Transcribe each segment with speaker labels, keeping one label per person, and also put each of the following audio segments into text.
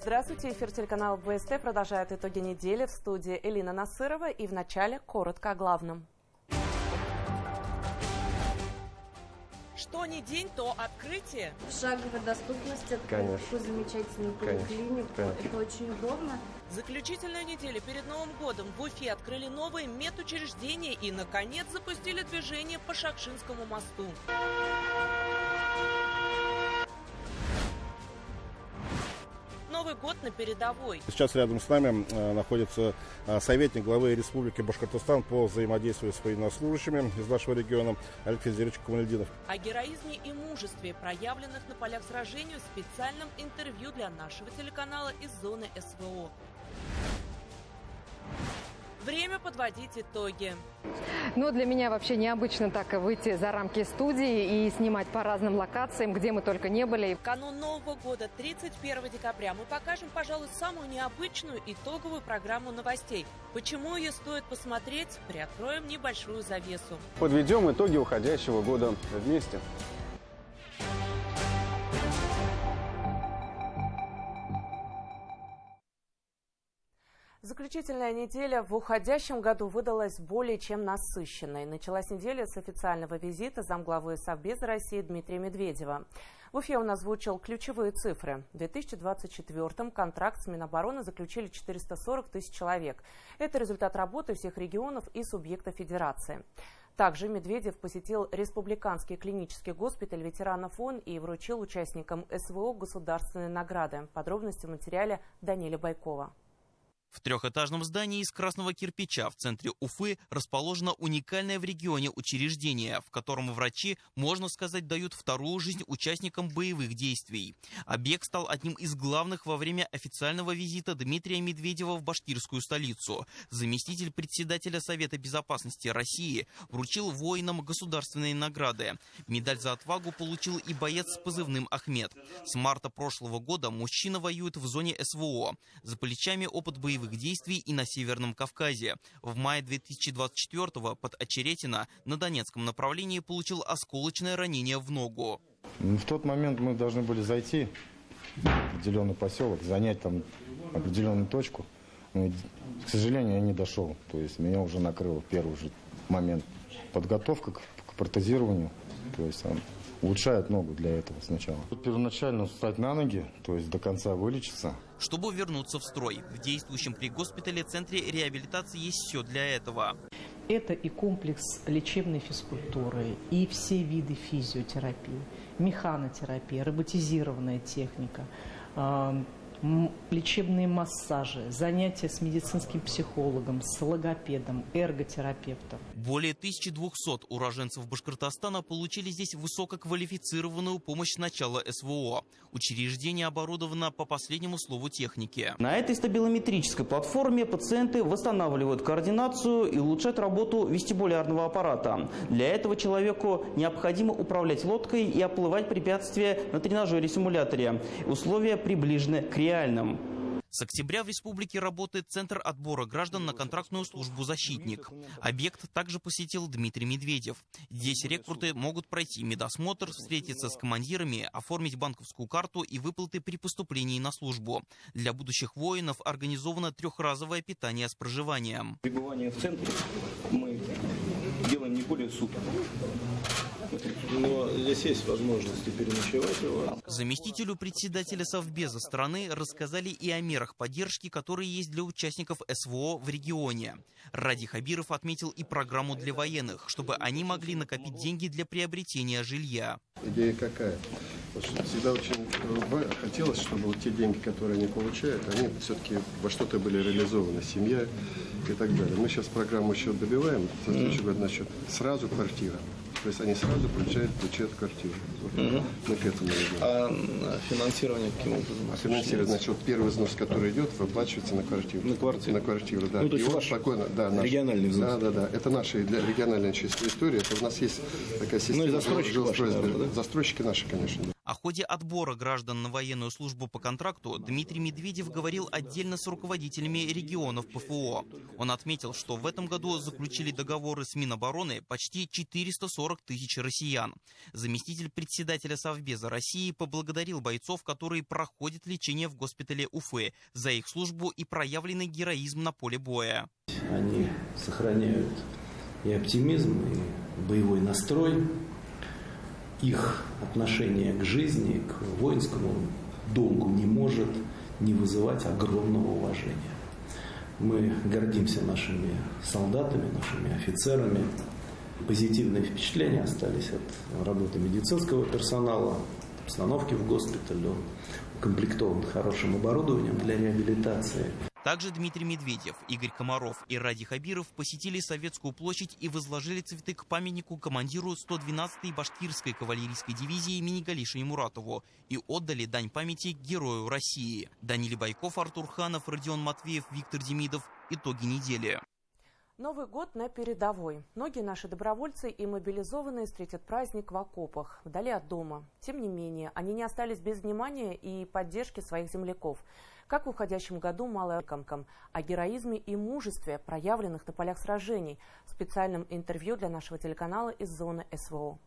Speaker 1: Здравствуйте, эфир телеканала БСТ продолжает итоги недели. В студии Элина Насырова, и в начале коротко о главном.
Speaker 2: Что ни день, то открытие.
Speaker 3: Шаговая доступность, это такую замечательную поликлинику. Это очень удобно.
Speaker 2: Заключительная неделя перед Новым годом в Уфе открыли новые медучреждения и, наконец, запустили движение по Шакшинскому мосту. Новый год на передовой.
Speaker 4: Сейчас рядом с нами находится советник главы Республики Башкортостан по взаимодействию с военнослужащими из нашего региона Олег Федорович Камалетдинов.
Speaker 2: О героизме и мужестве, проявленных на полях сражений, в специальном интервью для нашего телеканала из зоны СВО. Время подводить итоги.
Speaker 5: Но для меня вообще необычно так выйти за рамки студии и снимать по разным локациям, где мы только не были.
Speaker 2: В канун Нового года, 31 декабря, мы покажем, пожалуй, самую необычную итоговую программу новостей. Почему ее стоит посмотреть, приоткроем небольшую завесу.
Speaker 6: Подведем итоги уходящего года вместе.
Speaker 1: Заключительная неделя в уходящем году выдалась более чем насыщенной. Началась неделя с официального визита замглавы Совбеза России Дмитрия Медведева. В Уфе он озвучил ключевые цифры. В 2024-м контракт с Минобороны заключили 440 тысяч человек. Это результат работы всех регионов и субъектов федерации. Также Медведев посетил Республиканский клинический госпиталь ветеранов ООН и вручил участникам СВО государственные награды. Подробности в материале Даниэля Байкова.
Speaker 7: В трехэтажном здании из красного кирпича в центре Уфы расположено уникальное в регионе учреждение, в котором врачи, можно сказать, дают вторую жизнь участникам боевых действий. Объект стал одним из главных во время официального визита Дмитрия Медведева в башкирскую столицу. Заместитель председателя Совета безопасности России вручил воинам государственные награды. Медаль за отвагу получил и боец с позывным «Ахмед». С марта прошлого года мужчина воюет в зоне СВО. За плечами опыт боевых действий и на Северном Кавказе. В мае 2024-го под Очеретино на Донецком направлении получил осколочное ранение в ногу.
Speaker 8: В тот момент мы должны были зайти в определенный поселок, занять там определенную точку. Но, к сожалению, я не дошел. То есть меня уже накрыло в первый же момент. Подготовка к протезированию. То есть улучшает ногу для этого сначала. Первоначально встать на ноги, то есть до конца вылечиться.
Speaker 7: Чтобы вернуться в строй, в действующем при госпитале центре реабилитации есть все для этого.
Speaker 9: Это и комплекс лечебной физкультуры, и все виды физиотерапии, механотерапия, роботизированная техника, лечебные массажи, занятия с медицинским психологом, с логопедом, эрготерапевтом.
Speaker 7: Более 1200 уроженцев Башкортостана получили здесь высококвалифицированную помощь с начала СВО. Учреждение оборудовано по последнему слову техники.
Speaker 10: На этой стабилометрической платформе пациенты восстанавливают координацию и улучшают работу вестибулярного аппарата. Для этого человеку необходимо управлять лодкой и оплывать препятствия на тренажере-симуляторе. Условия приближены к реальным.
Speaker 7: С октября в республике работает Центр отбора граждан на контрактную службу «Защитник». Объект также посетил Дмитрий Медведев. Здесь рекруты могут пройти медосмотр, встретиться с командирами, оформить банковскую карту и выплаты при поступлении на службу. Для будущих воинов организовано трехразовое питание с проживанием.
Speaker 11: Пребывание в центре мы делаем не более суток.
Speaker 12: Но здесь есть возможность переночевать у вас.
Speaker 7: Заместителю председателя Совбеза страны рассказали и о мерах поддержки, которые есть для участников СВО в регионе. Ради Хабиров отметил и программу для военных, чтобы они могли накопить деньги для приобретения жилья.
Speaker 12: Идея какая? Всегда очень хотелось, чтобы вот те деньги, которые они получают, они все-таки во что-то были реализованы, семья и так далее. Мы сейчас программу еще добиваем, в следующий год, значит, сразу квартира. То есть они сразу получают бюджет квартиры. Вот мы к этому идем.
Speaker 11: А финансирование каким образом?
Speaker 12: Финансирование, значит, вот первый взнос, который идет, выплачивается на квартиру.
Speaker 11: На квартиру?
Speaker 12: На квартиру, да.
Speaker 11: Ну, то есть
Speaker 12: вот спокойно, да,
Speaker 11: региональный взнос?
Speaker 12: Да. Это наша региональная история. Это у нас есть такая система.
Speaker 11: Ну и застройщики ваши,
Speaker 12: застройщики наши, конечно.
Speaker 7: О ходе отбора граждан на военную службу по контракту Дмитрий Медведев говорил отдельно с руководителями регионов ПФО. Он отметил, что в этом году заключили договоры с Минобороны почти 440 тысяч россиян. Заместитель председателя Совбеза России поблагодарил бойцов, которые проходят лечение в госпитале Уфы, за их службу и проявленный героизм на поле боя.
Speaker 13: Они сохраняют и оптимизм, и боевой настрой. Их отношение к жизни, к воинскому долгу не может не вызывать огромного уважения. Мы гордимся нашими солдатами, нашими офицерами. Позитивные впечатления остались от работы медицинского персонала, обстановки в госпитале. Он укомплектован хорошим оборудованием для реабилитации.
Speaker 7: Также Дмитрий Медведев, Игорь Комаров и Ради Хабиров посетили Советскую площадь и возложили цветы к памятнику командиру 112-й башкирской кавалерийской дивизии имени Галиши Муратову и отдали дань памяти герою России. Даниил Байков, Артур Ханов, Родион Матвеев, Виктор Демидов. Итоги недели.
Speaker 1: Новый год на передовой. Многие наши добровольцы и мобилизованные встретят праздник в окопах, вдали от дома. Тем не менее, они не остались без внимания и поддержки своих земляков. Как в уходящем году малоэкомкам о героизме и мужестве, проявленных на полях сражений, в специальном интервью для нашего телеканала из зоны СВО.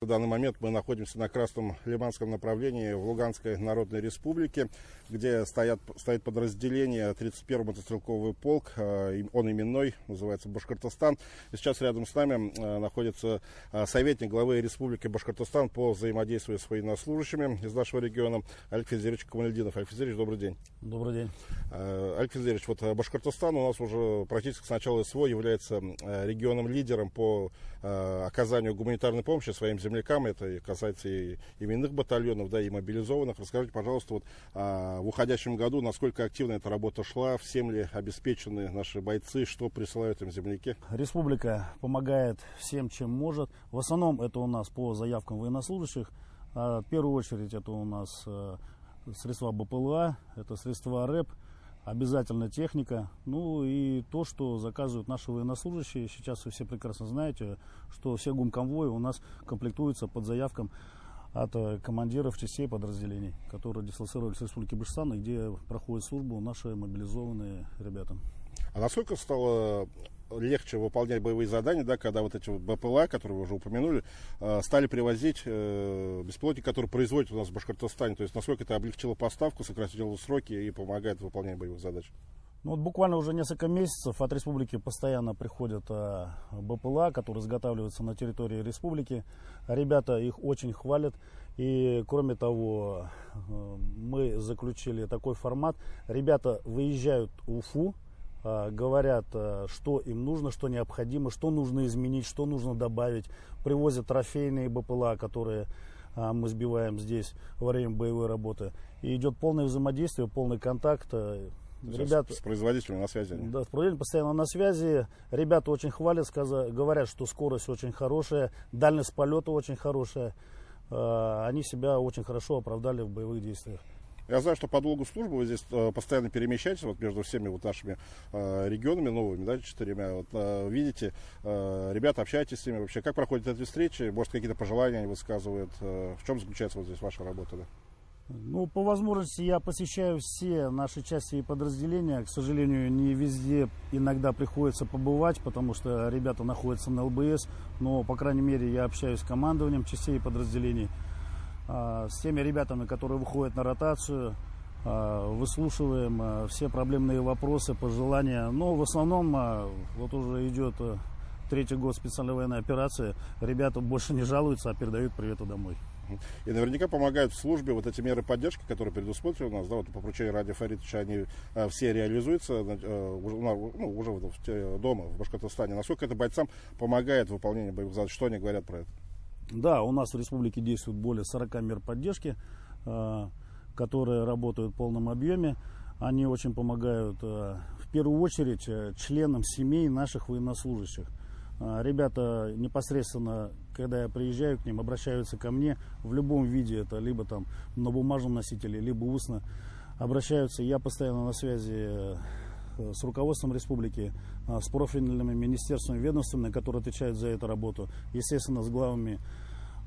Speaker 4: В данный момент мы находимся на Красном Лиманском направлении в Луганской Народной Республике, где стоит подразделение 31-й мотострелковый полк, он именной, называется Башкортостан. И сейчас рядом с нами находится советник главы Республики Башкортостан по взаимодействию с военнослужащими из нашего региона Олег Федзирович Камалетдинов. Олег Федзирович, добрый день.
Speaker 14: Добрый день.
Speaker 4: Олег Федзирович, вот Башкортостан у нас уже практически с начала СВО является регионом-лидером по оказанию гуманитарной помощи своим землякам. Это касается и именных батальонов, да, и мобилизованных. Расскажите, пожалуйста, вот, в уходящем году, насколько активно эта работа шла, всем ли обеспечены наши бойцы, что присылают им земляки?
Speaker 14: Республика помогает всем, чем может. В основном это у нас по заявкам военнослужащих. В первую очередь это у нас средства БПЛА, это средства РЭП, обязательно техника. Ну и то, что заказывают наши военнослужащие. Сейчас вы все прекрасно знаете, что все гумконвои у нас комплектуются под заявкам от командиров частей подразделений, которые дислоцировались в Республике Башкортостан, где проходят службу наши мобилизованные ребята.
Speaker 4: А насколько стало легче выполнять боевые задания, да, когда вот эти вот БПЛА, которые вы уже упомянули, стали привозить беспилотники, которые производят у нас в Башкортостане? То есть насколько это облегчило поставку, сократило сроки и помогает в выполнении боевых задач?
Speaker 14: Ну, вот буквально уже несколько месяцев от республики постоянно приходят БПЛА, которые изготавливаются на территории республики. Ребята их очень хвалят. И кроме того, мы заключили такой формат. Ребята выезжают в Уфу, говорят, что им нужно, что необходимо, что нужно изменить, что нужно добавить. Привозят трофейные БПЛА, которые мы сбиваем здесь во время боевой работы. И идет полное взаимодействие, полный контакт. Ребята,
Speaker 4: с производителем на связи?
Speaker 14: Да, с производителем постоянно на связи. Ребята очень хвалят, говорят, что скорость очень хорошая, дальность полета очень хорошая. Они себя очень хорошо оправдали в боевых действиях.
Speaker 4: Я знаю, что по долгу службы вы здесь постоянно перемещаетесь вот между всеми вот нашими регионами новыми, да, 4. Вот, видите, ребята, общаетесь с ними вообще. Как проходят эти встречи? Может, какие-то пожелания они высказывают? В чем заключается вот здесь ваша работа? Да?
Speaker 14: Ну, по возможности я посещаю все наши части и подразделения. К сожалению, не везде иногда приходится побывать, потому что ребята находятся на ЛБС. Но, по крайней мере, я общаюсь с командованием частей и подразделений, с теми ребятами, которые выходят на ротацию, выслушиваем все проблемные вопросы, пожелания. Но в основном вот уже идет 3-й год специальной военной операции. Ребята больше не жалуются, а передают приветы домой.
Speaker 4: И наверняка помогают в службе вот эти меры поддержки, которые предусмотрены у нас, да, вот по поручению Ради Фаритовича, они все реализуются уже дома в Башкортостане. Насколько это бойцам помогает в выполнении боевых задач? Что они говорят про это?
Speaker 14: Да, у нас в республике действует более 40 мер поддержки, которые работают в полном объеме. Они очень помогают в первую очередь членам семей наших военнослужащих. Ребята непосредственно, когда я приезжаю к ним, обращаются ко мне в любом виде, это либо там на бумажном носителе, либо устно обращаются. Я постоянно на связи с руководством республики, с профильными министерствами, ведомствами, которые отвечают за эту работу, естественно, с главами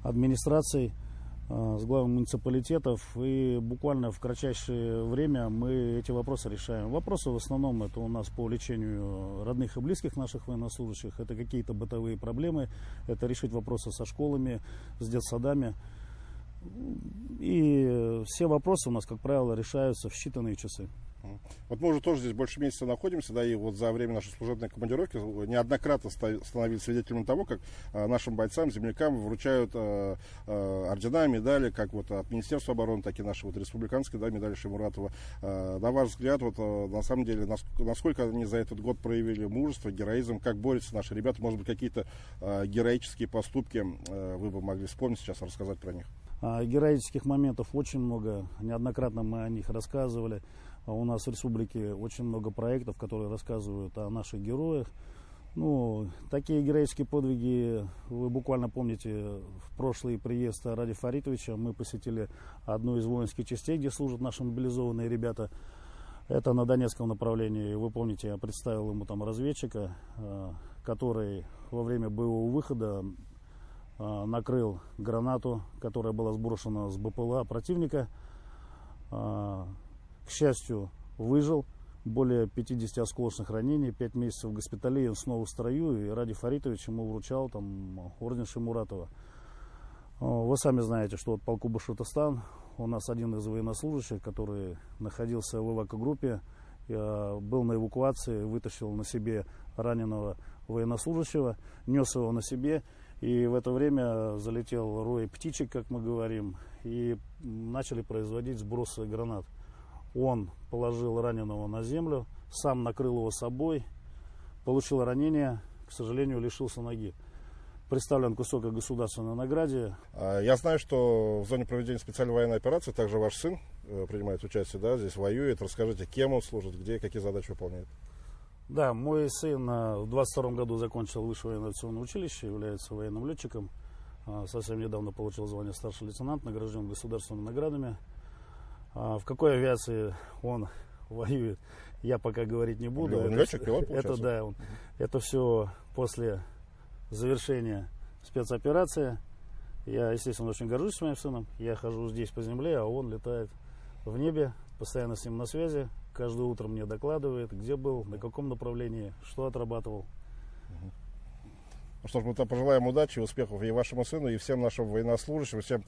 Speaker 14: администраций. с главами муниципалитетов, и буквально в кратчайшее время мы эти вопросы решаем. Вопросы в основном это у нас по лечению родных и близких наших военнослужащих, это какие-то бытовые проблемы, это решить вопросы со школами, с детсадами. И все вопросы у нас, как правило, решаются в считанные часы.
Speaker 4: Вот мы уже тоже здесь больше месяца находимся, да, и вот за время нашей служебной командировки неоднократно становились свидетелями того, как нашим бойцам, землякам вручают ордена, медали, как вот от Министерства обороны, так и наши вот республиканские, да, медали Шаймуратова. На ваш взгляд, вот на самом деле, насколько они за этот год проявили мужество, героизм, как борются наши ребята, может быть, какие-то героические поступки вы бы могли вспомнить сейчас, рассказать про них?
Speaker 14: Героических моментов очень много, неоднократно мы о них рассказывали. У нас в республике очень много проектов, которые рассказывают о наших героях. Ну, такие героические подвиги, вы буквально помните, в прошлый приезд Ради Фаритовича мы посетили одну из воинских частей, где служат наши мобилизованные ребята. Это на Донецком направлении. Вы помните, я представил ему там разведчика, который во время боевого выхода накрыл гранату, которая была сброшена с БПЛА противника. К счастью, выжил, более 50 осколочных ранений, 5 месяцев в госпитале, он снова в строю, и Ради Фаритович ему вручал там орден Шаймуратова. Вы сами знаете, что вот полку Башкортостан у нас один из военнослужащих, который находился в эвакогруппе, был на эвакуации, вытащил на себе раненого военнослужащего, нес его на себе, и в это время залетел рой птичек, как мы говорим, и начали производить сбросы гранат. Он положил раненого на землю, сам накрыл его собой, получил ранение, к сожалению, лишился ноги. Представлен к высокой государственной награде.
Speaker 4: Я знаю, что в зоне проведения специальной военной операции также ваш сын принимает участие, да, здесь воюет. Расскажите, кем он служит, где, какие задачи выполняет?
Speaker 14: Да, мой сын в 22 году закончил высшее военно-авиационное училище, является военным летчиком. Совсем недавно получил звание старший лейтенант, награжден государственными наградами. В какой авиации он воюет, я пока говорить не буду.
Speaker 4: Летчик, пилот,
Speaker 14: это да, это все после завершения спецоперации. Я, естественно, очень горжусь своим сыном. Я хожу здесь по земле, а он летает в небе, постоянно с ним на связи. Каждое утро мне докладывает, где был, на каком направлении, что отрабатывал.
Speaker 4: Ну что ж, мы пожелаем удачи, успехов и вашему сыну, и всем нашим военнослужащим, всем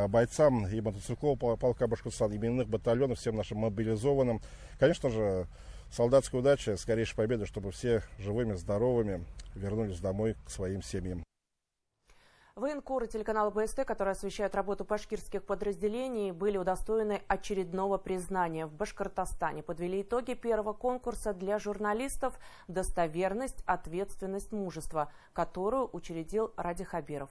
Speaker 4: бойцам и мотоциклового полка Башкортостана, именных батальонов, всем нашим мобилизованным. Конечно же, солдатской удачи, скорейшей победы, чтобы все живыми, здоровыми вернулись домой к своим семьям.
Speaker 1: Военкоры телеканала БСТ, которые освещают работу башкирских подразделений, были удостоены очередного признания. В Башкортостане подвели итоги первого конкурса для журналистов «Достоверность, ответственность, мужество», которую учредил Ради Хабиров.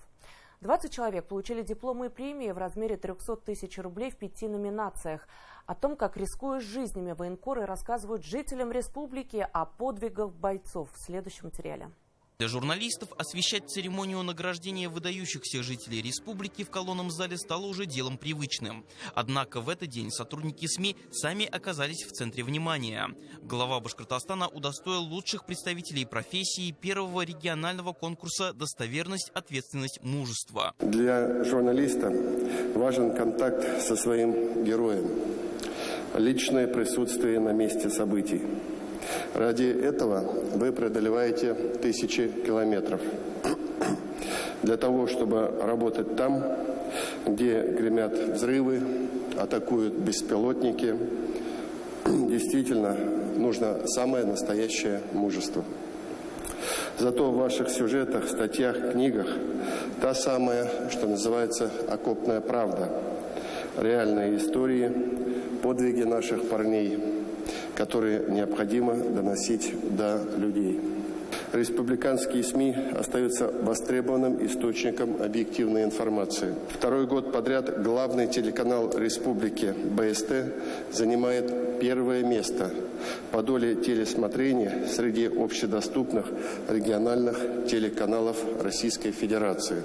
Speaker 1: 20 человек получили дипломы и премии в размере 300 тысяч рублей в 5 номинациях. О том, как, рискуя жизнями, военкоры рассказывают жителям республики о подвигах бойцов, в следующем материале.
Speaker 7: Для журналистов освещать церемонию награждения выдающихся жителей республики в колонном зале стало уже делом привычным. Однако в этот день сотрудники СМИ сами оказались в центре внимания. Глава Башкортостана удостоил лучших представителей профессии первого регионального конкурса «Достоверность, ответственность, мужество».
Speaker 12: Для журналиста важен контакт со своим героем, личное присутствие на месте событий. Ради этого вы преодолеваете тысячи километров. Для того, чтобы работать там, где гремят взрывы, атакуют беспилотники, действительно нужно самое настоящее мужество. Зато в ваших сюжетах, статьях, книгах та самая, что называется, окопная правда. Реальные истории, подвиги наших парней, которые необходимо доносить до людей. Республиканские СМИ остаются востребованным источником объективной информации. Второй год подряд главный телеканал республики БСТ занимает первое место по доле телесмотрения среди общедоступных региональных телеканалов Российской Федерации.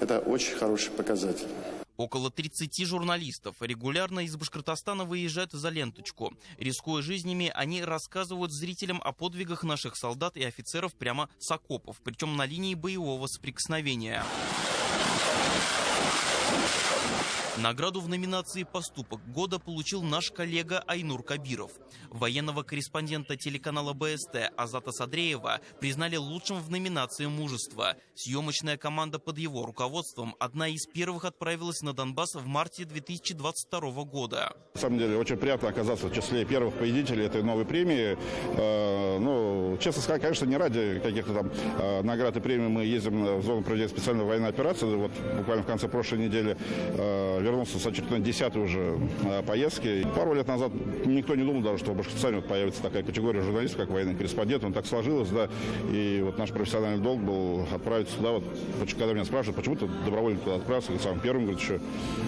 Speaker 12: Это очень хороший показатель.
Speaker 7: Около 30 журналистов регулярно из Башкортостана выезжают за ленточку. Рискуя жизнями, они рассказывают зрителям о подвигах наших солдат и офицеров прямо с окопов, причем на линии боевого соприкосновения. Награду в номинации «Поступок года» получил наш коллега Айнур Кабиров. Военного корреспондента телеканала БСТ Азата Садреева признали лучшим в номинации «Мужество». Съемочная команда под его руководством одна из первых отправилась на Донбасс в марте 2022 года.
Speaker 4: На самом деле, очень приятно оказаться в числе первых победителей этой новой премии. Честно сказать, конечно, не ради каких-то там наград и премий мы ездим в зону проведения специальной военной операции. Вот буквально в конце прошлой недели вернулся с очередной 10-й уже поездки. Пару лет назад никто не думал даже, что в Башкортостане появится такая категория журналистов, как военный корреспондент. Он так сложилось, да. И вот наш профессиональный долг был отправиться туда. Вот, когда меня спрашивают, почему ты добровольно туда отправился, самым первым, говорит, еще.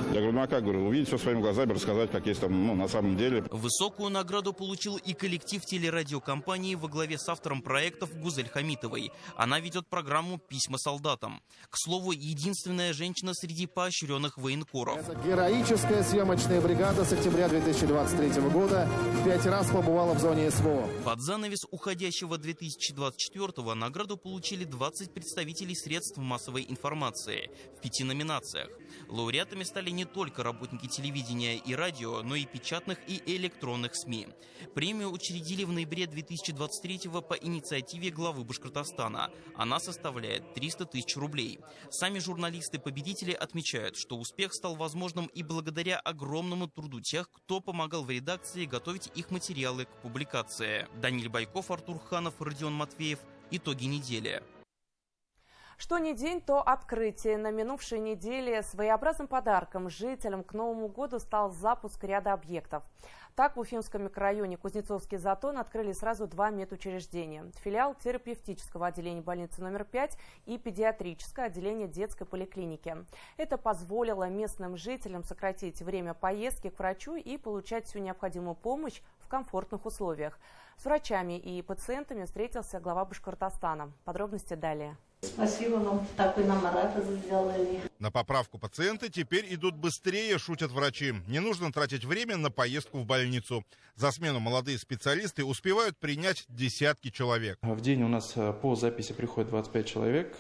Speaker 4: Я говорю, ну а как? Говорю, увидеть все своими глазами, рассказать, как есть там, на самом деле.
Speaker 7: Высокую награду получил и коллектив телерадиокомпании во главе с автором проектов Гузель Хамитовой. Она ведет программу «Письма солдатам». К слову, единственная женщина среди поощренных военкоров.
Speaker 15: Это героическая съемочная бригада с октября 2023 года в 5 раз побывала в зоне СВО.
Speaker 7: Под занавес уходящего 2024-го награду получили 20 представителей средств массовой информации в 5 номинациях. Лауреатами стали не только работники телевидения и радио, но и печатных и электронных СМИ. Премию учредили в ноябре 2023-го по инициативе главы Башкортостана. Она составляет 300 тысяч рублей. Сами журналисты-победители отмечают, что успех стал возможным и благодаря огромному труду тех, кто помогал в редакции готовить их материалы к публикации. Даниил Байков, Артур Ханов, Родион Матвеев. Итоги недели.
Speaker 1: Что ни день, то открытие. На минувшей неделе своеобразным подарком жителям к Новому году стал запуск ряда объектов. Так, в Уфимском микрорайоне Кузнецовский затон открыли сразу 2 медучреждения. Филиал терапевтического отделения больницы номер 5 и педиатрическое отделение детской поликлиники. Это позволило местным жителям сократить время поездки к врачу и получать всю необходимую помощь в комфортных условиях. С врачами и пациентами встретился глава Башкортостана. Подробности далее.
Speaker 16: Спасибо вам, такой нам рад сделали.
Speaker 17: На поправку пациенты теперь идут быстрее, шутят врачи. Не нужно тратить время на поездку в больницу. За смену молодые специалисты успевают принять десятки человек.
Speaker 18: В день у нас по записи приходит 25 человек,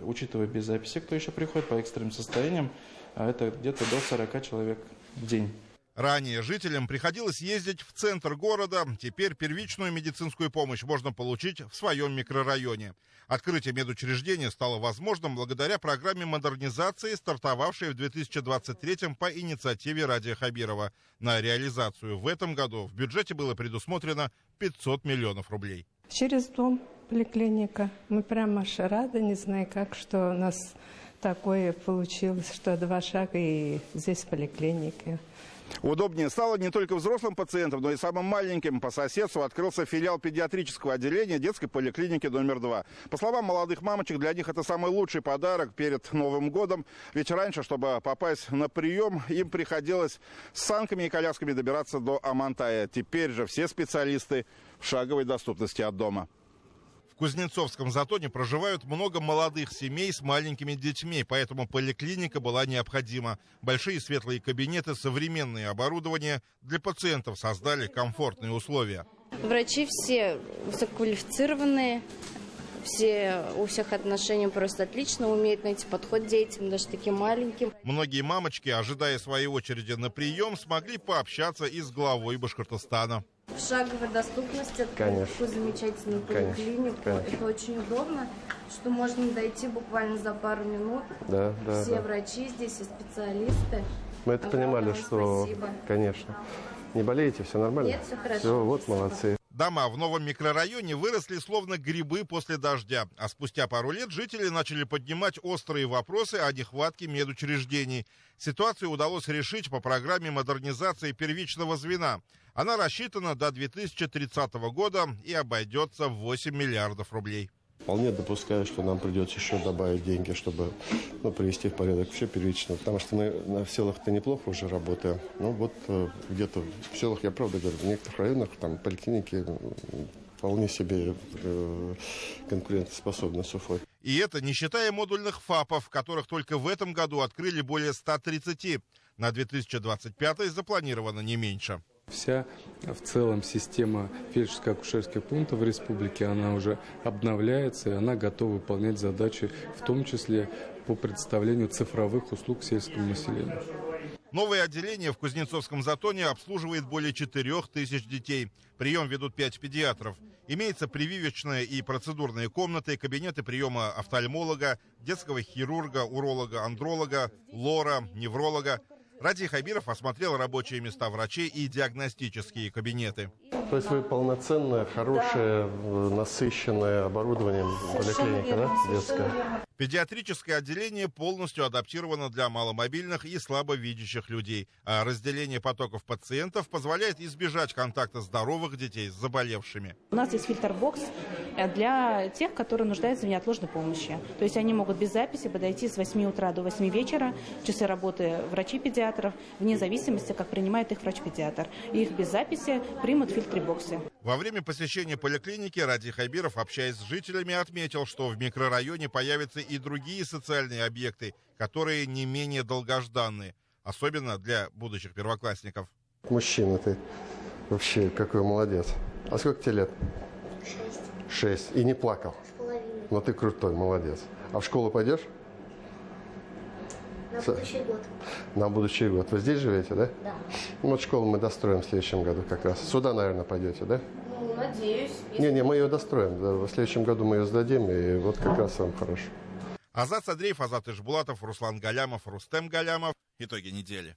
Speaker 18: учитывая без записи, кто еще приходит по экстренным состояниям, это где-то до 40 человек в день.
Speaker 17: Ранее жителям приходилось ездить в центр города. Теперь первичную медицинскую помощь можно получить в своем микрорайоне. Открытие медучреждения стало возможным благодаря программе модернизации, стартовавшей в 2023 по инициативе Радия Хабирова. На реализацию в этом году в бюджете было предусмотрено 500 миллионов рублей.
Speaker 19: Через дом поликлиника. Мы прямо аж рады, не знаю как, что у нас такое получилось, что 2 шага и здесь поликлиника.
Speaker 17: Удобнее стало не только взрослым пациентам, но и самым маленьким. По соседству открылся филиал педиатрического отделения детской поликлиники номер 2. По словам молодых мамочек, для них это самый лучший подарок перед Новым годом. Ведь раньше, чтобы попасть на прием, им приходилось с санками и колясками добираться до Амантая. Теперь же все специалисты в шаговой доступности от дома. В Кузнецовском затоне проживают много молодых семей с маленькими детьми, поэтому поликлиника была необходима. Большие светлые кабинеты, современное оборудование для пациентов создали комфортные условия.
Speaker 3: Врачи все высококвалифицированные, у всех отношения просто отлично, умеют найти подход к детям, даже таким маленьким.
Speaker 17: Многие мамочки, ожидая своей очереди на прием, смогли пообщаться и с главой Башкортостана.
Speaker 3: В шаговой доступности такую замечательную поликлинику. Это очень удобно, что можно дойти буквально за пару минут. Все врачи здесь и специалисты.
Speaker 12: Мы это понимали, что,
Speaker 3: спасибо.
Speaker 12: Конечно. Не болеете, все нормально?
Speaker 3: Нет, все хорошо.
Speaker 12: Все, вот молодцы.
Speaker 17: Дома в новом микрорайоне выросли словно грибы после дождя. А спустя пару лет жители начали поднимать острые вопросы о нехватке медучреждений. Ситуацию удалось решить по программе модернизации первичного звена. Она рассчитана до 2030 года и обойдется в 8 миллиардов рублей.
Speaker 12: Вполне допускаю, что нам придется еще добавить деньги, чтобы привести в порядок все первично. Потому что мы в селах-то неплохо уже работаем. Но вот где-то в селах, я правда говорю, в некоторых районах там поликлиники вполне себе конкурентоспособны с Уфой.
Speaker 17: И это не считая модульных ФАПов, которых только в этом году открыли более 130. На 2025 запланировано не меньше.
Speaker 20: Вся в целом система фельдшерско-акушерских пунктов в республике, она уже обновляется, и она готова выполнять задачи, в том числе по предоставлению цифровых услуг сельскому населению.
Speaker 17: Новое отделение в Кузнецовском затоне обслуживает более 4000 детей. Прием ведут 5 педиатров. Имеется прививочная и процедурные комнаты, кабинеты приема офтальмолога, детского хирурга, уролога, андролога, лора, невролога. Радий Хабиров осмотрел рабочие места врачей и диагностические кабинеты.
Speaker 12: То есть вы полноценное, хорошее, насыщенное оборудованием поликлиника, да, детская?
Speaker 17: Педиатрическое отделение полностью адаптировано для маломобильных и слабовидящих людей, а разделение потоков пациентов позволяет избежать контакта здоровых детей с заболевшими.
Speaker 21: У нас есть фильтр-бокс для тех, которые нуждаются в неотложной помощи. То есть они могут без записи подойти с 8 утра до 8 вечера, в часы работы врачей-педиатров, вне зависимости, как принимает их врач-педиатр. И их без записи примут в фильтр-боксе.
Speaker 17: Во время посещения поликлиники Радий Хабиров, общаясь с жителями, отметил, что в микрорайоне появятся и другие социальные объекты, которые не менее долгожданные, особенно для будущих первоклассников.
Speaker 12: Мужчина ты вообще какой молодец. А сколько тебе лет? 6. И не плакал?
Speaker 3: 6,5.
Speaker 12: Но ты крутой, молодец. А в школу пойдешь?
Speaker 3: На будущий год.
Speaker 12: На будущий год. Вы здесь живете, да?
Speaker 3: Да.
Speaker 12: Вот школу мы достроим в следующем году как раз. Сюда, наверное, пойдете, да?
Speaker 3: Ну, надеюсь.
Speaker 12: Не, мы ее достроим. Да. В следующем году мы ее сдадим, и вот как раз вам хорошо.
Speaker 17: Азат Садреев, Азат Ишбулатов, Руслан Галямов, Рустем Галямов. Итоги недели.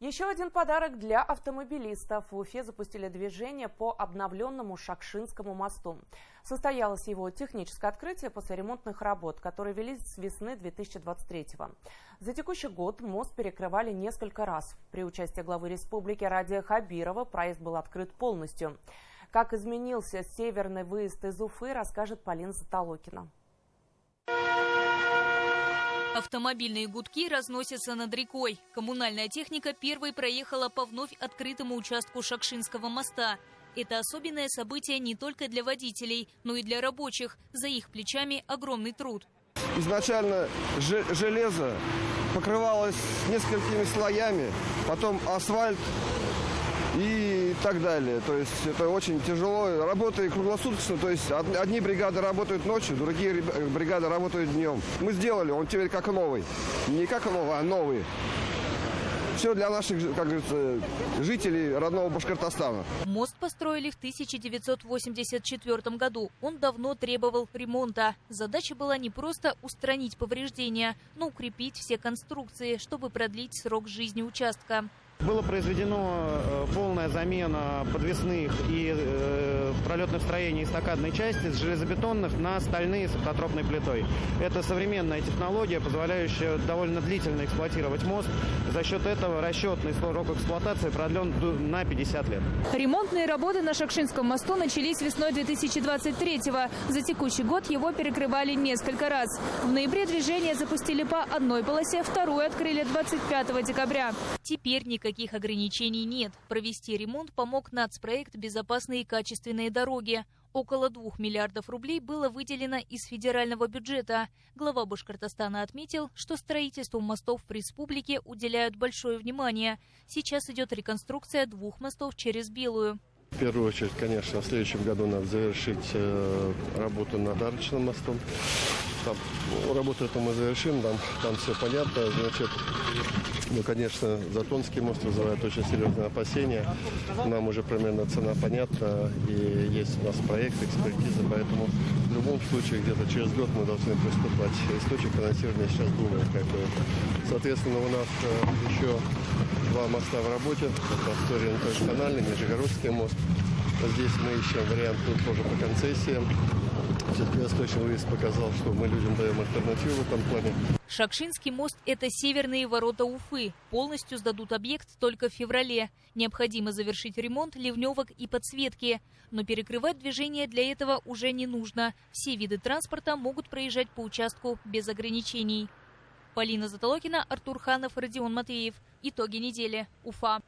Speaker 1: Еще один подарок для автомобилистов. В Уфе запустили движение по обновленному Шакшинскому мосту. Состоялось его техническое открытие после ремонтных работ, которые велись с весны 2023-го. За текущий год мост перекрывали несколько раз. При участии главы республики Радия Хабирова проезд был открыт полностью. Как изменился северный выезд из Уфы, расскажет Полина Затолокина.
Speaker 22: Автомобильные гудки разносятся над рекой. Коммунальная техника первой проехала по вновь открытому участку Шакшинского моста. Это особенное событие не только для водителей, но и для рабочих. За их плечами огромный труд.
Speaker 23: Изначально железо покрывалось несколькими слоями, потом асфальт и так далее. То есть это очень тяжело. Работа круглосуточно. То есть одни бригады работают ночью, другие бригады работают днем. Мы сделали, он теперь как новый. Не как новый, а новый. Все для наших, как говорится, жителей родного Башкортостана.
Speaker 22: Мост построили в 1984 году. Он давно требовал ремонта. Задача была не просто устранить повреждения, но укрепить все конструкции, чтобы продлить срок жизни участка.
Speaker 24: Была произведена полная замена подвесных и пролетных строений эстакадной части с железобетонных на стальные с автотропной плитой. Это современная технология, позволяющая довольно длительно эксплуатировать мост. За счет этого расчетный срок эксплуатации продлен на 50 лет.
Speaker 22: Ремонтные работы на Шакшинском мосту начались весной 2023-го. За текущий год его перекрывали несколько раз. В ноябре движение запустили по одной полосе, вторую открыли 25 декабря. Теперь никаких ограничений нет. Провести ремонт помог нацпроект «Безопасные и качественные дороги». Около 2 миллиардов рублей было выделено из федерального бюджета. Глава Башкортостана отметил, что строительству мостов в республике уделяют большое внимание. Сейчас идет реконструкция 2 мостов через Белую.
Speaker 12: В первую очередь, конечно, в следующем году надо завершить работу над Арочным мостом. Там, работу эту мы завершим, там все понятно. Значит, ну, конечно, Затонский мост вызывает очень серьезные опасения. Нам уже примерно цена понятна, и есть у нас проект, экспертиза, поэтому в любом случае где-то через год мы должны приступать. Источник финансирования сейчас думаем какой. Соответственно, у нас еще 2 моста в работе. Это Астория интернациональный, Нижегородский мост. Здесь мы ищем вариант тоже по концессиям. Все-таки восточный выезд показал, что мы людям даем альтернативу в этом плане.
Speaker 22: Шакшинский мост – это северные ворота Уфы. Полностью сдадут объект только в феврале. Необходимо завершить ремонт ливневок и подсветки. Но перекрывать движение для этого уже не нужно. Все виды транспорта могут проезжать по участку без ограничений. Полина Затолокина, Артур Ханов, Родион Матвеев. Итоги недели. Уфа.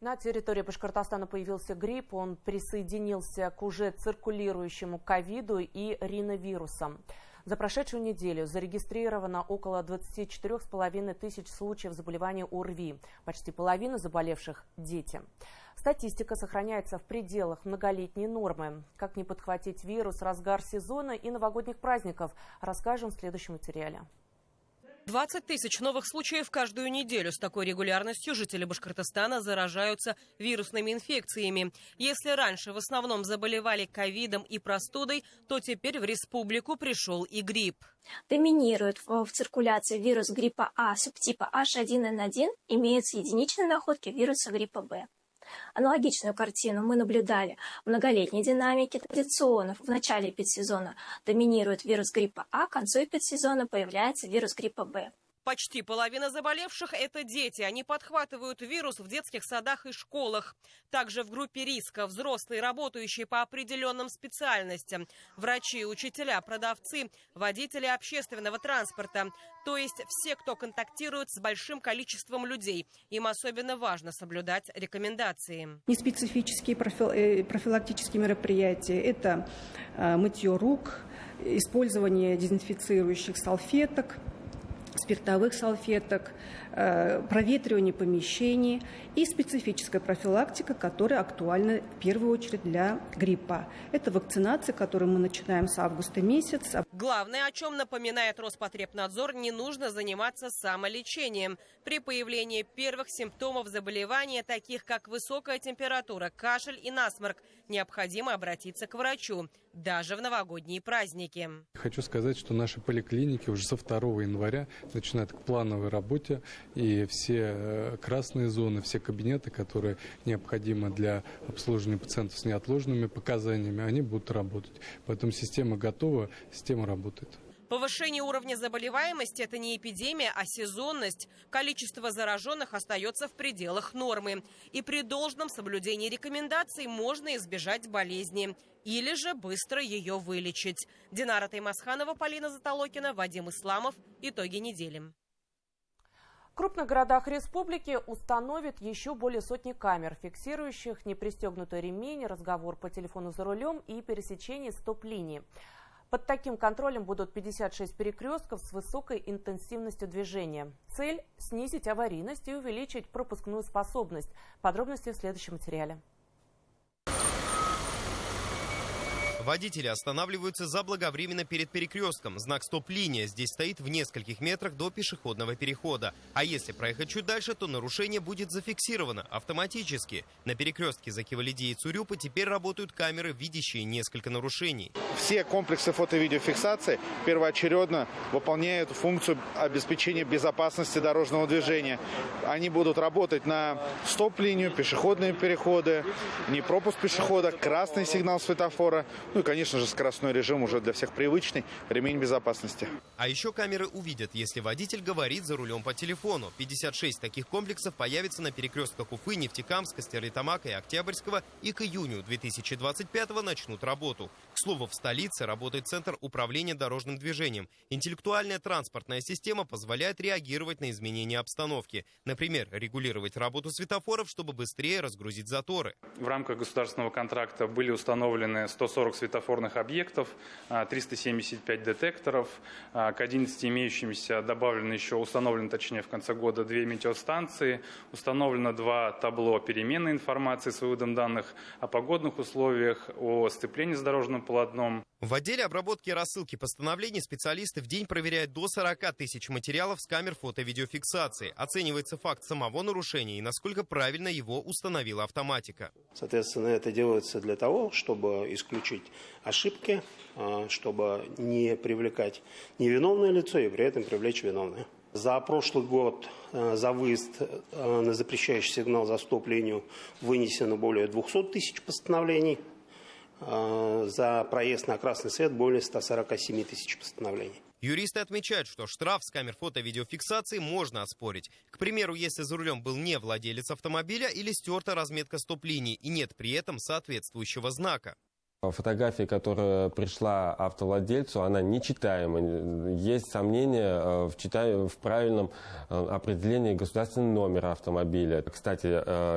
Speaker 1: На территории Башкортостана появился грипп. Он присоединился к уже циркулирующему ковиду и риновирусам. За прошедшую неделю зарегистрировано около 24,5 тысяч случаев заболевания ОРВИ. Почти половина заболевших – дети. Статистика сохраняется в пределах многолетней нормы. Как не подхватить вирус в разгар сезона и новогодних праздников, расскажем в следующем материале.
Speaker 2: 20 тысяч новых случаев каждую неделю. С такой регулярностью жители Башкортостана заражаются вирусными инфекциями. Если раньше в основном заболевали ковидом и простудой, то теперь в республику пришел и грипп.
Speaker 5: Доминирует в циркуляции вирус гриппа А субтипа H1N1, имеются единичные находки вируса гриппа Б. Аналогичную картину мы наблюдали в многолетней динамике. Традиционно в начале эпидсезона доминирует вирус гриппа А, к концу эпидсезона появляется вирус гриппа Б.
Speaker 2: Почти половина заболевших – это дети. Они подхватывают вирус в детских садах и школах. Также в группе риска взрослые, работающие по определенным специальностям. Врачи, учителя, продавцы, водители общественного транспорта. То есть все, кто контактирует с большим количеством людей. Им особенно важно соблюдать рекомендации.
Speaker 6: Неспецифические профилактические мероприятия – это мытье рук, использование дезинфицирующих салфеток, спиртовых салфеток, проветривание помещений и специфическая профилактика, которая актуальна в первую очередь для гриппа. Это вакцинация, которую мы начинаем с августа месяца.
Speaker 2: Главное, о чем напоминает Роспотребнадзор, не нужно заниматься самолечением. При появлении первых симптомов заболевания, таких как высокая температура, кашель и насморк, необходимо обратиться к врачу, даже в новогодние праздники.
Speaker 20: Хочу сказать, что наши поликлиники уже со 2 января начинают к плановой работе, и все красные зоны, все кабинеты, которые необходимы для обслуживания пациентов с неотложными показаниями, они будут работать. Поэтому система готова, система работает.
Speaker 2: Повышение уровня заболеваемости – это не эпидемия, а сезонность. Количество зараженных остается в пределах нормы. И при должном соблюдении рекомендаций можно избежать болезни. Или же быстро ее вылечить. Динара Таймасханова, Полина Затолокина, Вадим Исламов. Итоги недели.
Speaker 1: В крупных городах республики установят еще более сотни камер, фиксирующих непристегнутый ремень, разговор по телефону за рулем и пересечение стоп-линии. Под таким контролем будут 56 перекрестков с высокой интенсивностью движения. Цель – снизить аварийность и увеличить пропускную способность. Подробности в следующем материале.
Speaker 8: Водители останавливаются заблаговременно перед перекрестком. Знак «Стоп-линия» здесь стоит в нескольких метрах до пешеходного перехода. А если проехать чуть дальше, то нарушение будет зафиксировано автоматически. На перекрестке Закивалиди и Цурюпа теперь работают камеры, видящие несколько нарушений.
Speaker 25: Все комплексы фото- и видеофиксации первоочередно выполняют функцию обеспечения безопасности дорожного движения. Они будут работать на стоп-линию, пешеходные переходы, непропуск пешехода, красный сигнал светофора. Ну и, конечно же, скоростной режим уже для всех привычный, ремень безопасности.
Speaker 8: А еще камеры увидят, если водитель говорит за рулем по телефону. 56 таких комплексов появится на перекрестках Уфы, Нефтекамска, Стерлитамака и Октябрьского, и к июню 2025-го начнут работу. К слову, в столице работает Центр управления дорожным движением. Интеллектуальная транспортная система позволяет реагировать на изменения обстановки. Например, регулировать работу светофоров, чтобы быстрее разгрузить заторы.
Speaker 26: В рамках государственного контракта были установлены 140 светофорных объектов, 375 детекторов. К 11 имеющимся установлено в конце года 2 метеостанции. Установлено 2 табло переменной информации с выводом данных о погодных условиях, о сцеплении с дорожным полотном.
Speaker 8: В отделе обработки и рассылки постановлений специалисты в день проверяют до 40 тысяч материалов с камер фото-видеофиксации. Оценивается факт самого нарушения и насколько правильно его установила автоматика.
Speaker 27: Соответственно, это делается для того, чтобы исключить ошибки, чтобы не привлекать невиновное лицо и при этом привлечь виновное. За прошлый год за выезд на запрещающий сигнал за стоп-линию вынесено более 200 тысяч постановлений. За проезд на красный свет более 147 тысяч постановлений.
Speaker 8: Юристы отмечают, что штраф с камер фото-видеофиксации можно оспорить. К примеру, если за рулем был не владелец автомобиля или стерта разметка стоп-линии и нет при этом соответствующего знака.
Speaker 4: Фотография, которая пришла автовладельцу, она нечитаема. Есть сомнения в правильном определении государственного номера автомобиля. Кстати,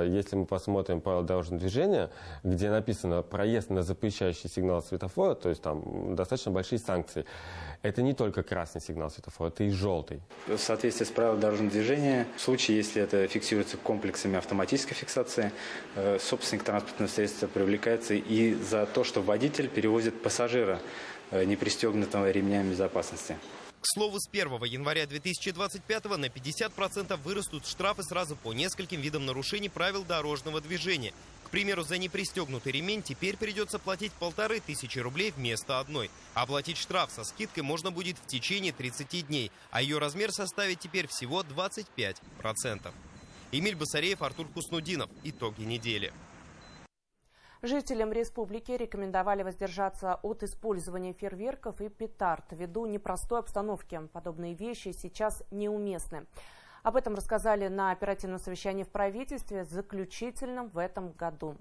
Speaker 4: если мы посмотрим правила дорожного движения, где написано «проезд на запрещающий сигнал светофора», то есть там достаточно большие санкции. Это не только красный сигнал светофора, это и желтый.
Speaker 9: В соответствии с правилами дорожного движения, в случае, если это фиксируется комплексами автоматической фиксации, собственник транспортного средства привлекается и за то, что водитель перевозит пассажира, не пристегнутого ремнями безопасности.
Speaker 8: К слову, с 1 января 2025 на 50% вырастут штрафы сразу по нескольким видам нарушений правил дорожного движения. К примеру, за непристегнутый ремень теперь придется платить 1500 рублей вместо одной. Оплатить штраф со скидкой можно будет в течение 30 дней, а ее размер составит теперь всего 25%. Эмиль Басареев, Артур Хуснудинов. Итоги недели.
Speaker 1: Жителям республики рекомендовали воздержаться от использования фейерверков и петард ввиду непростой обстановки. Подобные вещи сейчас неуместны. Об этом рассказали на оперативном совещании в правительстве, заключительном в этом году.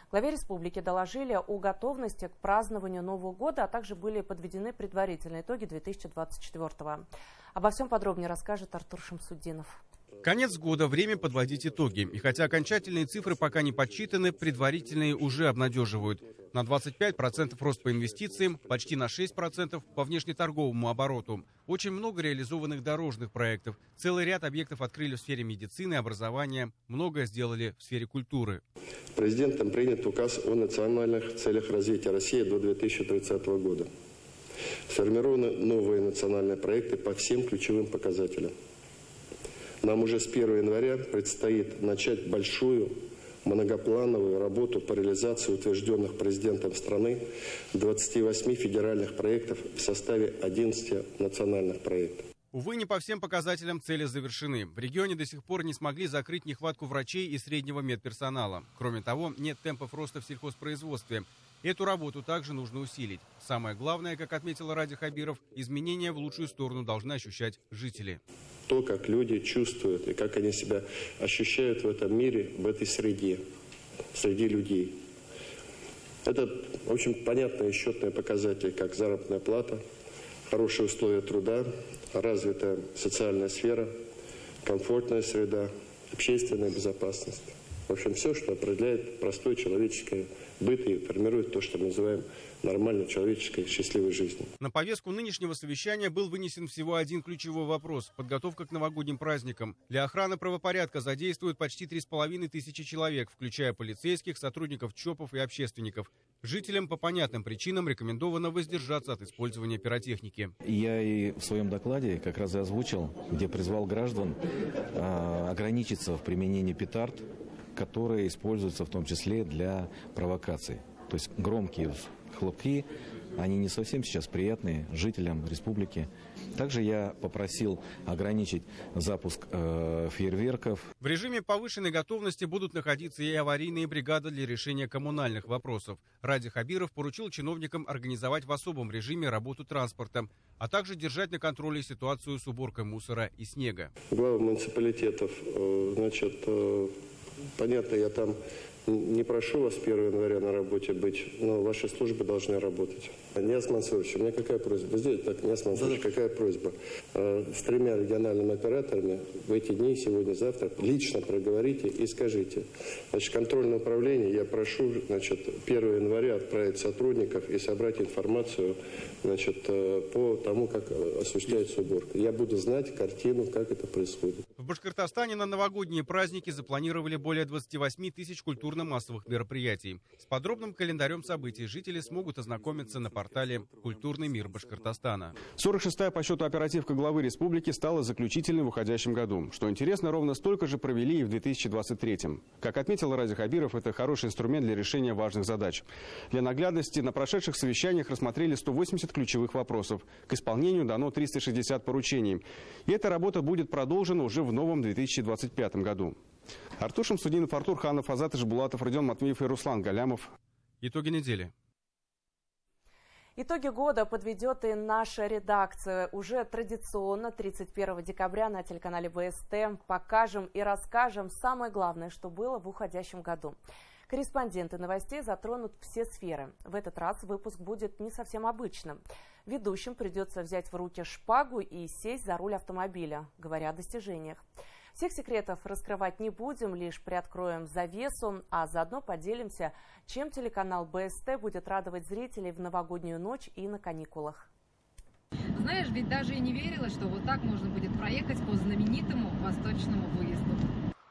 Speaker 1: Главе республики доложили о готовности к празднованию Нового года, а также были подведены предварительные итоги 2024-го. Обо всем подробнее расскажет Артур Шамсудинов.
Speaker 10: Конец года, время подводить итоги. И хотя окончательные цифры пока не подсчитаны, предварительные уже обнадеживают. На 25% рост по инвестициям, почти на 6% по внешнеторговому обороту. Очень много реализованных дорожных проектов. Целый ряд объектов открыли в сфере медицины, образования. Многое сделали в сфере культуры.
Speaker 12: Президентом принят указ о национальных целях развития России до 2030 года. Сформированы новые национальные проекты по всем ключевым показателям. Нам уже с 1 января предстоит начать большую многоплановую работу по реализации утвержденных президентом страны 28 федеральных проектов в составе 11 национальных проектов.
Speaker 10: Увы, не по всем показателям цели завершены. В регионе до сих пор не смогли закрыть нехватку врачей и среднего медперсонала. Кроме того, нет темпов роста в сельхозпроизводстве. Эту работу также нужно усилить. Самое главное, как отметил Ради Хабиров, изменения в лучшую сторону должны ощущать жители.
Speaker 12: То, как люди чувствуют и как они себя ощущают в этом мире, в этой среде, среди людей. Это очень понятные счетные показатели, как заработная плата, хорошие условия труда, развитая социальная сфера, комфортная среда, общественная безопасность. В общем, все, что определяет простое человеческое быт и формирует то, что мы называем нормальной человеческой счастливой жизнью.
Speaker 10: На повестку нынешнего совещания был вынесен всего один ключевой вопрос – подготовка к новогодним праздникам. Для охраны правопорядка задействуют почти 3500 человек, включая полицейских, сотрудников ЧОПов и общественников. Жителям по понятным причинам рекомендовано воздержаться от использования пиротехники.
Speaker 11: Я и в своем докладе как раз и озвучил, где призвал граждан ограничиться в применении петард, которые используются в том числе для провокаций. То есть громкие хлопки, они не совсем сейчас приятные жителям республики. Также я попросил ограничить запуск фейерверков.
Speaker 10: В режиме повышенной готовности будут находиться и аварийные бригады для решения коммунальных вопросов. Ради Хабиров поручил чиновникам организовать в особом режиме работу транспорта, а также держать на контроле ситуацию с уборкой мусора и снега.
Speaker 12: Главы муниципалитетов, понятно, я там не прошу вас 1 января на работе быть, но ваши службы должны работать. Нияз Мансурович, у меня какая просьба? Вы сделайте так, Нияз Мансурович, какая просьба? С 3 региональными операторами в эти дни, сегодня, завтра, лично проговорите и скажите. Значит, контрольное управление я прошу, 1 января отправить сотрудников и собрать информацию, по тому, как осуществляется уборка. Я буду знать картину, как это происходит.
Speaker 10: В Башкортостане на новогодние праздники запланировали более 28 тысяч культурно-массовых мероприятий. С подробным календарем событий жители смогут ознакомиться на портале «Культурный мир Башкортостана».
Speaker 13: 46-я по счету оперативка главы республики стала заключительной в уходящем году. Что интересно, ровно столько же провели и в 2023-м. Как отметил Ради Хабиров, это хороший инструмент для решения важных задач. Для наглядности на прошедших совещаниях рассмотрели 180 ключевых вопросов. К исполнению дано 360 поручений. И эта работа будет продолжена уже в новом 2025 году. Артур Шамсудинов, Артур Ханов, Азат Ишбулатов, Родион Матвеев и Руслан Галямов.
Speaker 10: Итоги недели.
Speaker 1: Итоги года подведет и наша редакция. Уже традиционно 31 декабря на телеканале ВСТ покажем и расскажем самое главное, что было в уходящем году. Корреспонденты новостей затронут все сферы. В этот раз выпуск будет не совсем обычным. Ведущим придется взять в руки шпагу и сесть за руль автомобиля, говоря о достижениях. Всех секретов раскрывать не будем, лишь приоткроем завесу, а заодно поделимся, чем телеканал БСТ будет радовать зрителей в новогоднюю ночь и на каникулах.
Speaker 7: Знаешь, ведь даже и не верила, что вот так можно будет проехать по знаменитому восточному выезду.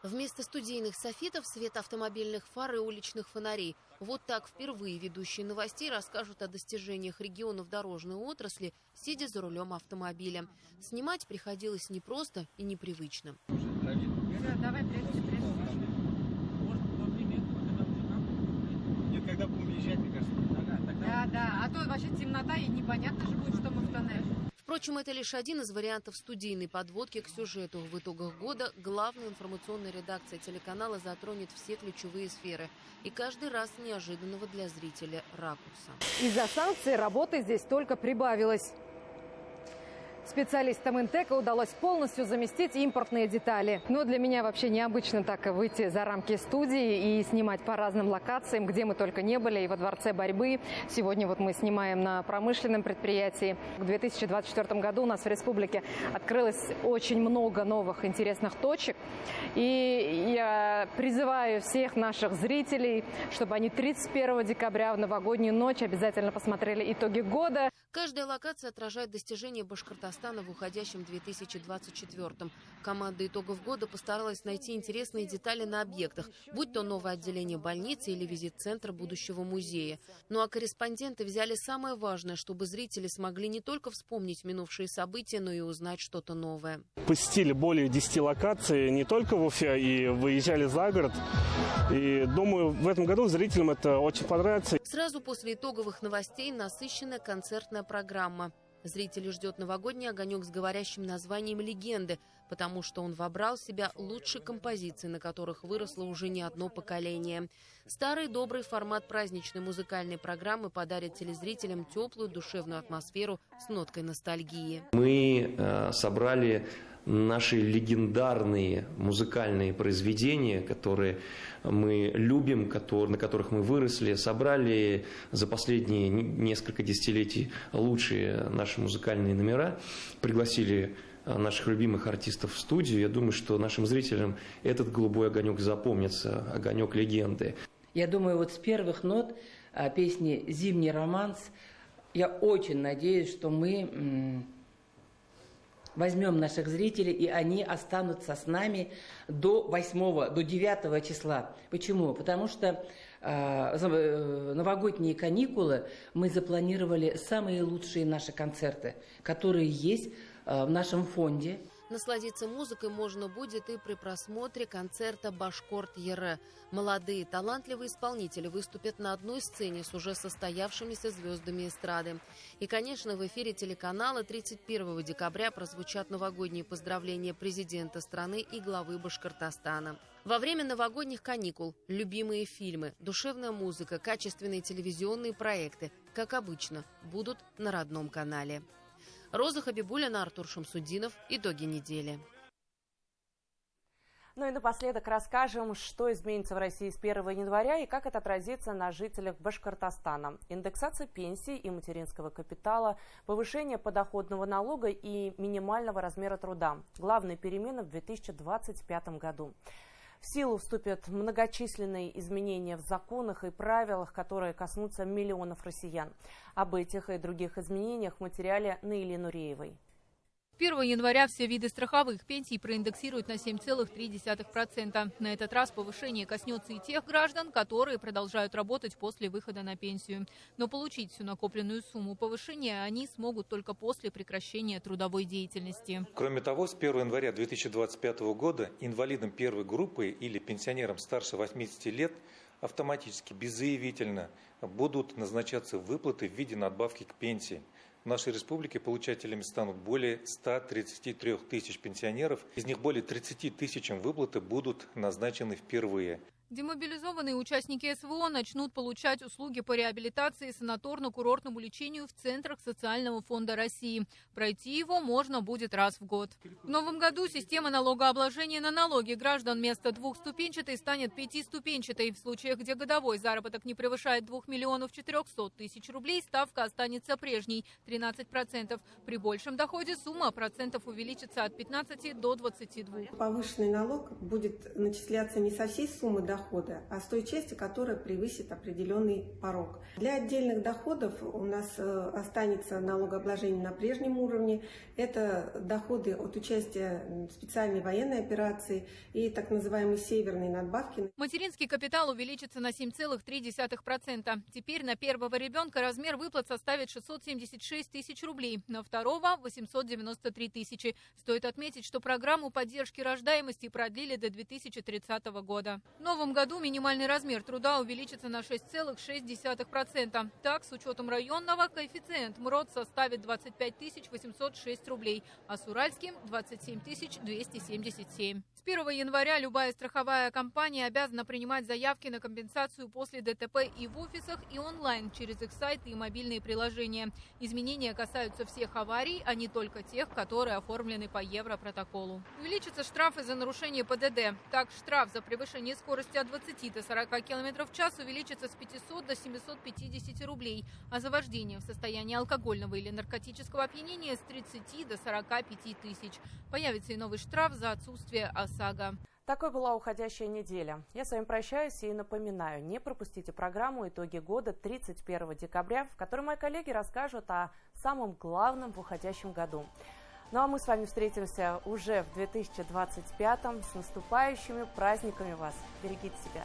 Speaker 14: Вместо студийных софитов свет автомобильных фар и уличных фонарей. Вот так впервые ведущие новостей расскажут о достижениях регионов дорожной отрасли, сидя за рулем автомобиля. Снимать приходилось непросто и непривычно.
Speaker 7: Давай,
Speaker 15: когда будем въезжать, мне кажется,
Speaker 7: да. А то вообще темнота и непонятно же будет, что мы в тоннеле.
Speaker 14: Впрочем, это лишь один из вариантов студийной подводки к сюжету. В итогах года главная информационная редакция телеканала затронет все ключевые сферы. И каждый раз неожиданного для зрителя ракурса.
Speaker 7: Из-за санкций работы здесь только прибавилось. Специалистам Интека удалось полностью заместить импортные детали. Но для меня вообще необычно так выйти за рамки студии и снимать по разным локациям, где мы только не были, и во Дворце борьбы. Сегодня вот мы снимаем на промышленном предприятии. В 2024 году у нас в республике открылось очень много новых интересных точек. И я призываю всех наших зрителей, чтобы они 31 декабря в новогоднюю ночь обязательно посмотрели итоги года.
Speaker 14: Каждая локация отражает достижения Башкортостана в уходящем 2024-м. Команда итогов года постаралась найти интересные детали на объектах, будь то новое отделение больницы или визит-центр будущего музея. Ну а корреспонденты взяли самое важное, чтобы зрители смогли не только вспомнить минувшие события, но и узнать что-то новое.
Speaker 16: Посетили более 10 локаций не только в Уфе, и выезжали за город. И думаю, в этом году зрителям это очень понравится.
Speaker 14: Сразу после итоговых новостей насыщенная концертная программа. Зрителей ждет новогодний огонек с говорящим названием «Легенды», потому что он вобрал в себя лучшие композиции, на которых выросло уже не одно поколение. Старый добрый формат праздничной музыкальной программы подарит телезрителям теплую душевную атмосферу с ноткой ностальгии.
Speaker 18: Мы собрали наши легендарные музыкальные произведения, которые мы любим, на которых мы выросли, собрали за последние несколько десятилетий лучшие наши музыкальные номера, пригласили наших любимых артистов в студию. Я думаю, что нашим зрителям этот голубой огонек запомнится, огонек легенды.
Speaker 19: Я думаю, вот с первых нот песни «Зимний романс» я очень надеюсь, что мы возьмем наших зрителей, и они останутся с нами до 9 числа. Почему? Потому что новогодние каникулы мы запланировали самые лучшие наши концерты, которые есть в нашем фонде.
Speaker 14: Насладиться музыкой можно будет и при просмотре концерта «Башкорт-Ере». Молодые талантливые исполнители выступят на одной сцене с уже состоявшимися звездами эстрады. И, конечно, в эфире телеканала 31 декабря прозвучат новогодние поздравления президента страны и главы Башкортостана. Во время новогодних каникул любимые фильмы, душевная музыка, качественные телевизионные проекты, как обычно, будут на родном канале. Роза Хабибулина, Артур Шамсудинов. Итоги недели.
Speaker 1: Ну и напоследок расскажем, что изменится в России с 1 января и как это отразится на жителях Башкортостана. Индексация пенсий и материнского капитала, повышение подоходного налога и минимального размера труда. Главные перемены в 2025 году. В силу вступят многочисленные изменения в законах и правилах, которые коснутся миллионов россиян. Об этих и других изменениях в материале Наили Нуреевой.
Speaker 22: 1 января все виды страховых пенсий проиндексируют на 7,3%. На этот раз повышение коснется и тех граждан, которые продолжают работать после выхода на пенсию. Но получить всю накопленную сумму повышения они смогут только после прекращения трудовой деятельности.
Speaker 21: Кроме того, с 1 января 2025 года инвалидам первой группы или пенсионерам старше 80 лет автоматически, беззаявительно будут назначаться выплаты в виде надбавки к пенсии. В нашей республике получателями станут более 133 тысяч пенсионеров. Из них более 30 тысячам выплаты будут назначены впервые.
Speaker 3: Демобилизованные участники СВО начнут получать услуги по реабилитации и санаторно-курортному лечению в центрах Социального фонда России. Пройти его можно будет раз в год. В новом году система налогообложения на налоги граждан вместо двухступенчатой станет пятиступенчатой. В случаях, где годовой заработок не превышает 2 миллионов 400 тысяч рублей, ставка останется прежней – 13%. При большем доходе сумма процентов увеличится от 15 до 22.
Speaker 5: Повышенный налог будет начисляться не со всей суммы дохода, а с той части, которая превысит определенный порог. Для отдельных доходов у нас останется налогообложение на прежнем уровне. Это доходы от участия в специальной военной операции и так называемые северные надбавки.
Speaker 3: Материнский капитал увеличится на 7,3%. Теперь на первого ребенка размер выплат составит 676 тысяч рублей, на второго – 893 тысячи. Стоит отметить, что программу поддержки рождаемости продлили до 2030 года. В новом году минимальный размер труда увеличится на 6,6%. Так, с учетом районного, коэффициент МРОТ составит 25 806 рублей, а с уральским – 27 277. С 1 января любая страховая компания обязана принимать заявки на компенсацию после ДТП и в офисах, и онлайн через их сайты и мобильные приложения. Изменения касаются всех аварий, а не только тех, которые оформлены по Европротоколу. Увеличатся штрафы за нарушение ПДД. Так, штраф за превышение скорости от 20 до 40 км в час увеличится с 500 до 750 рублей, а за вождение в состоянии алкогольного или наркотического опьянения с 30 до 45 тысяч. Появится и новый штраф за отсутствие ОСАГО.
Speaker 1: Такой была уходящая неделя. Я с вами прощаюсь и напоминаю, не пропустите программу «Итоги года» 31 декабря, в которой мои коллеги расскажут о самом главном в уходящем году. Ну а мы с вами встретимся уже в 2025-м. С наступающими праздниками вас. Берегите себя.